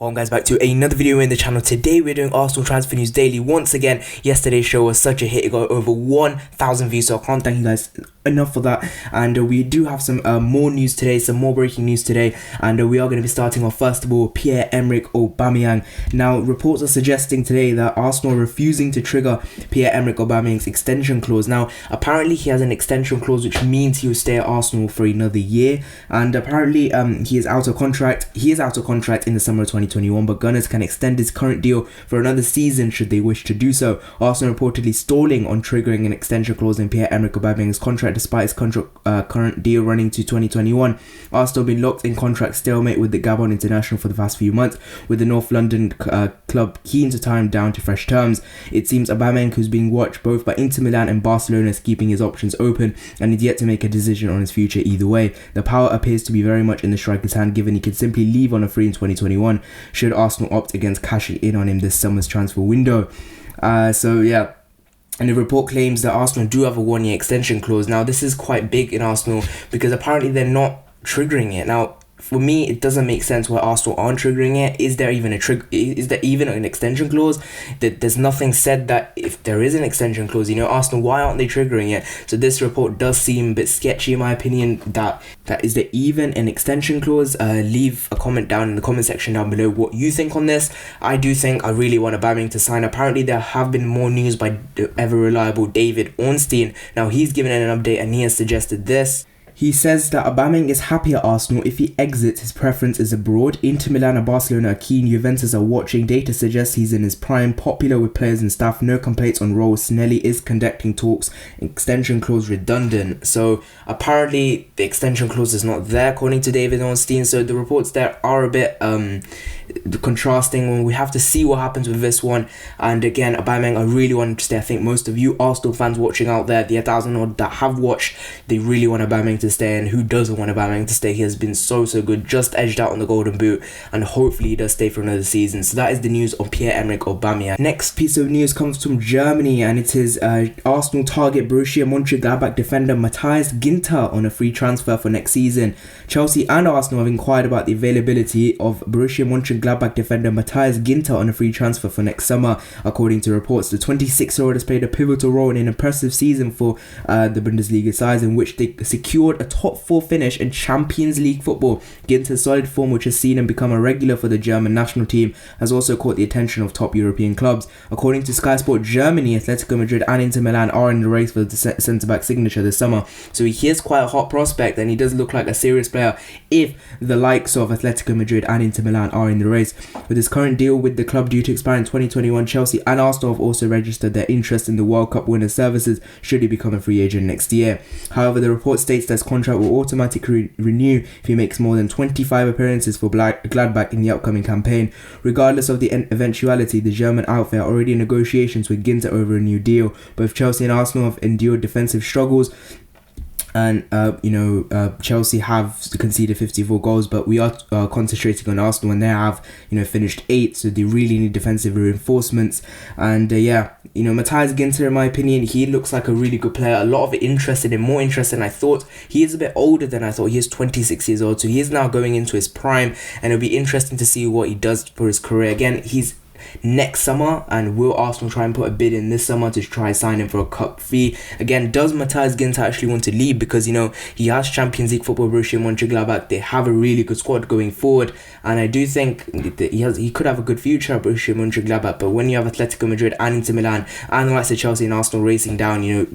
Welcome guys back to another video in the channel. Today we're doing Arsenal Transfer News Daily. Once again, yesterday's show was such a hit. It got over 1,000 views, so I can't thank you guys enough for that. And we do have some more news today, some more breaking news today. And we are going to be starting off first of all, Pierre-Emerick Aubameyang. Now, reports are suggesting today that Arsenal are refusing to trigger Pierre-Emerick Aubameyang's extension clause. Now, apparently he has an extension clause which means he will stay at Arsenal for another year. And apparently he is out of contract. He is out of contract in the summer of 2021, but Gunners can extend his current deal for another season should they wish to do so. Arsenal reportedly stalling on triggering an extension clause in Pierre-Emerick Aubameyang's contract despite his current deal running to 2021. Arsenal have been locked in contract stalemate with the Gabon international for the past few months, with the North London club keen to tie him down to fresh terms. It seems Aubameyang, who's being watched both by Inter Milan and Barcelona, is keeping his options open and is yet to make a decision on his future either way. The power appears to be very much in the striker's hand, given he could simply leave on a free in 2021 should Arsenal opt against cashing in on him this summer's transfer window. And the report claims that Arsenal do have a 1-year extension clause. Now, this is quite big in Arsenal because apparently they're not triggering it. Now, for me, it doesn't make sense why Arsenal aren't triggering it. Is there even an extension clause? There's nothing said that if there is an extension clause, Arsenal, why aren't they triggering it? So this report does seem a bit sketchy in my opinion. That is there even an extension clause? Leave a comment down in the comment section down below what you think on this. I do think I really want Aubameyang to sign. Apparently there have been more news by the ever reliable David Ornstein. Now he's given an update and he has suggested this. He says that Aubameyang is happy at Arsenal. If he exits, his preference is abroad. Inter Milan and Barcelona are keen. Juventus are watching. Data suggests he's in his prime. Popular with players and staff. No complaints on roles. Snelly is conducting talks. Extension clause redundant. So apparently the extension clause is not there according to David Ornstein. So the reports there are a bit contrasting. We have to see what happens with this one. And again, Aubameyang, I really want him to stay. I think most of you Arsenal fans watching out there, the 1,000 odd that have watched, they really want Aubameyang to stay. And who doesn't want Aubameyang to stay? He has been so good, just edged out on the golden boot, and hopefully he does stay for another season. So that is the news on Pierre-Emerick Aubameyang. Next piece of news comes from Germany, and it is Arsenal target Borussia Mönchengladbach defender Matthias Ginter on a free transfer for next season. Chelsea and Arsenal have inquired about the availability of Borussia Mönchengladbach defender Matthias Ginter on a free transfer for next summer. According to reports, the 26-year-old has played a pivotal role in an impressive season for the Bundesliga sides, in which they secured a top 4 finish in Champions League football. Ginter's solid form, which has seen him become a regular for the German national team, has also caught the attention of top European clubs. According to Sky Sport Germany, Atletico Madrid and Inter Milan are in the race for the centre-back signature this summer. So he is quite a hot prospect, and he does look like a serious player if the likes of Atletico Madrid and Inter Milan are in the race. With his current deal with the club due to expire in 2021, Chelsea and Arsenal have also registered their interest in the World Cup winner's services should he become a free agent next year. However, the report states that his contract will automatically renew if he makes more than 25 appearances for Gladbach in the upcoming campaign. Regardless of the eventuality, the German outfit are already in negotiations with Ginter over a new deal. Both Chelsea and Arsenal have endured defensive struggles, and Chelsea have conceded 54 goals, but we are concentrating on Arsenal, and they have finished 8th, so they really need defensive reinforcements. And Matthias Ginter, in my opinion, he looks like a really good player. A lot of interest in him, more interest than I thought. He is a bit older than I thought. He is 26 years old, so he is now going into his prime, and it'll be interesting to see what he does for his career. Again, he's next summer, and will Arsenal try and put a bid in this summer to try sign him for a cup fee? Again, does Matthias Ginter actually want to leave? Because he has Champions League football, Borussia Mönchengladbach. They have a really good squad going forward, and I do think that he could have a good future at Borussia Mönchengladbach. But when you have Atletico Madrid and Inter Milan and the likes of Chelsea and Arsenal racing down, you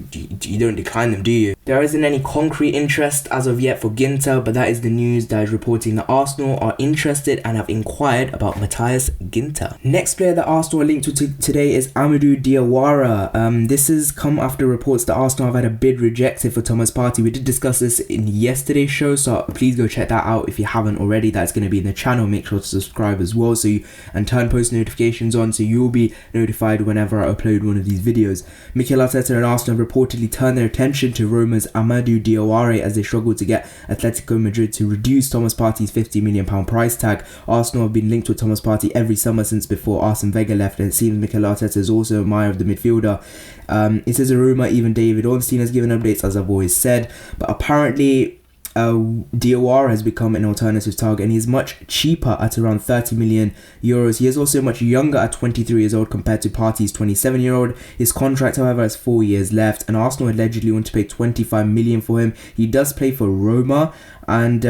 don't decline them, do you? There isn't any concrete interest as of yet for Ginter, but that is the news that is reporting that Arsenal are interested and have inquired about Matthias Ginter. Next player that Arsenal are linked to today is Amadou Diawara. This has come after reports that Arsenal have had a bid rejected for Thomas Partey. We did discuss this in yesterday's show, so please go check that out if you haven't already. That's going to be in the channel. Make sure to subscribe as well, and turn post notifications on so you'll be notified whenever I upload one of these videos. Mikel Arteta and Arsenal have reportedly turned their attention to Roma's Amadou Diawara as they struggle to get Atletico Madrid to reduce Thomas Partey's £50 million price tag. Arsenal have been linked with Thomas Partey every summer since before Arsene Wenger left, and it seems Mikel Arteta is also an admirer of the midfielder. It is a rumour. Even David Ornstein has given updates, as I've always said, but apparently Diawara has become an alternative target, and he's much cheaper at around 30 million euros. He is also much younger at 23 years old compared to Partey's 27-year-old. His contract, however, has 4 years left, and Arsenal allegedly want to pay 25 million for him. He does play for Roma, and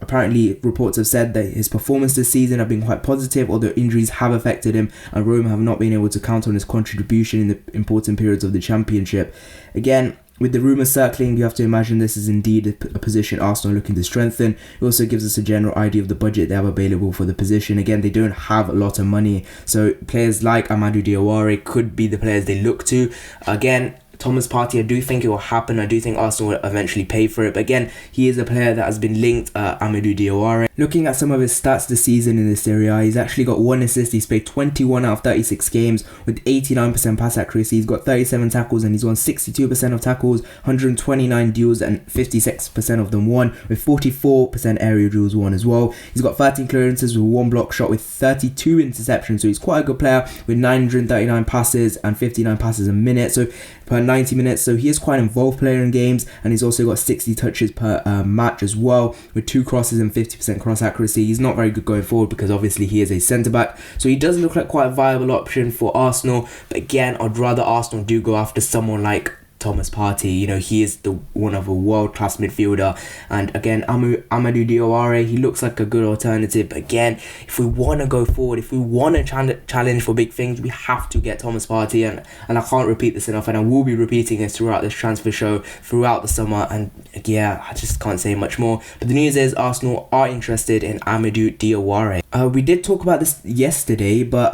apparently reports have said that his performance this season have been quite positive, although injuries have affected him, and Roma have not been able to count on his contribution in the important periods of the championship. Again, with the rumours circling, you have to imagine this is indeed a position Arsenal are looking to strengthen. It also gives us a general idea of the budget they have available for the position. Again, they don't have a lot of money, so players like Amadou Diawara could be the players they look to. Again, Thomas Partey, I do think it will happen. I do think Arsenal will eventually pay for it. But again, he is a player that has been linked, Amadou Diawara. Looking at some of his stats this season in this area, he's actually got 1 assist. He's played 21 out of 36 games with 89% pass accuracy. He's got 37 tackles and he's won 62% of tackles, 129 duels and 56% of them won, with 44% aerial duels won as well. He's got 13 clearances with 1 block shot with 32 interceptions. So he's quite a good player with 939 passes and 59 passes a minute. So per 90 minutes, so he is quite an involved player in games, and he's also got 60 touches per match as well, with 2 crosses and 50% cross accuracy. He's not very good going forward because obviously he is a centre back, so he does look like quite a viable option for Arsenal. But again, I'd rather Arsenal do go after someone like Thomas Partey. You know, he is one of a world-class midfielder, and again, Amadou Diawara, he looks like a good alternative. But again, if we want to go forward, if we want to challenge for big things, we have to get Thomas Partey, and I can't repeat this enough, and I will be repeating this throughout this transfer show throughout the summer. And yeah, I just can't say much more. But the news is Arsenal are interested in Amadou Diawara. We did talk about this yesterday, but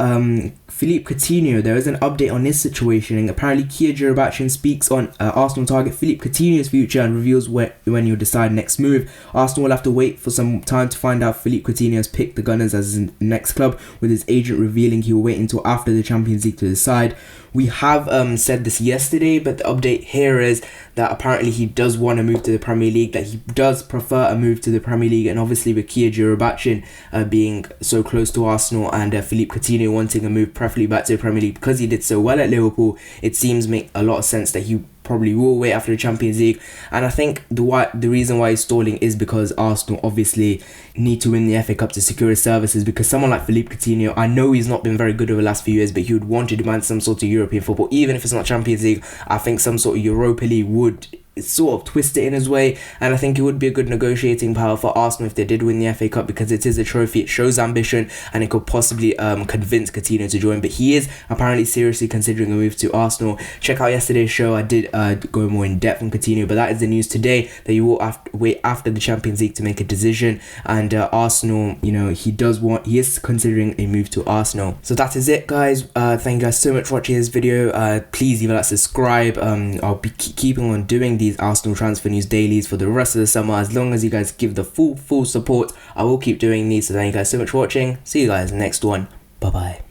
Philippe Coutinho, there is an update on his situation, and apparently Kia Joorabchian speaks on Arsenal target Philippe Coutinho's future and reveals when he'll decide next move. Arsenal will have to wait for some time to find out. Philippe Coutinho has picked the Gunners as his next club, with his agent revealing he will wait until after the Champions League to decide. We have said this yesterday, but the update here is that apparently he does want to move to the Premier League, that he does prefer a move to the Premier League, and obviously with Kia Joorabchian being so close to Arsenal and Philippe Coutinho wanting a move preferably back to the Premier League because he did so well at Liverpool, it seems make a lot of sense that he probably will wait after the Champions League. And I think the reason why he's stalling is because Arsenal obviously need to win the FA Cup to secure his services, because someone like Philippe Coutinho, I know he's not been very good over the last few years, but he would want to demand some sort of European football. Even if it's not Champions League, I think some sort of Europa League would sort of twist it in his way, and I think it would be a good negotiating power for Arsenal if they did win the FA Cup, because it is a trophy, it shows ambition, and it could possibly convince Coutinho to join. But he is apparently seriously considering a move to Arsenal. Check out yesterday's show, I did go more in depth on Coutinho, but that is the news today, that you will wait after the Champions League to make a decision. And Arsenal, you know, he is considering a move to Arsenal. So that is it, guys. Thank you guys so much for watching this video. Please leave a like, subscribe. I'll be keeping on doing these Arsenal transfer news dailies for the rest of the summer. As long as you guys give the full support, I will keep doing these. So thank you guys so much for watching. See you guys next one. Bye bye.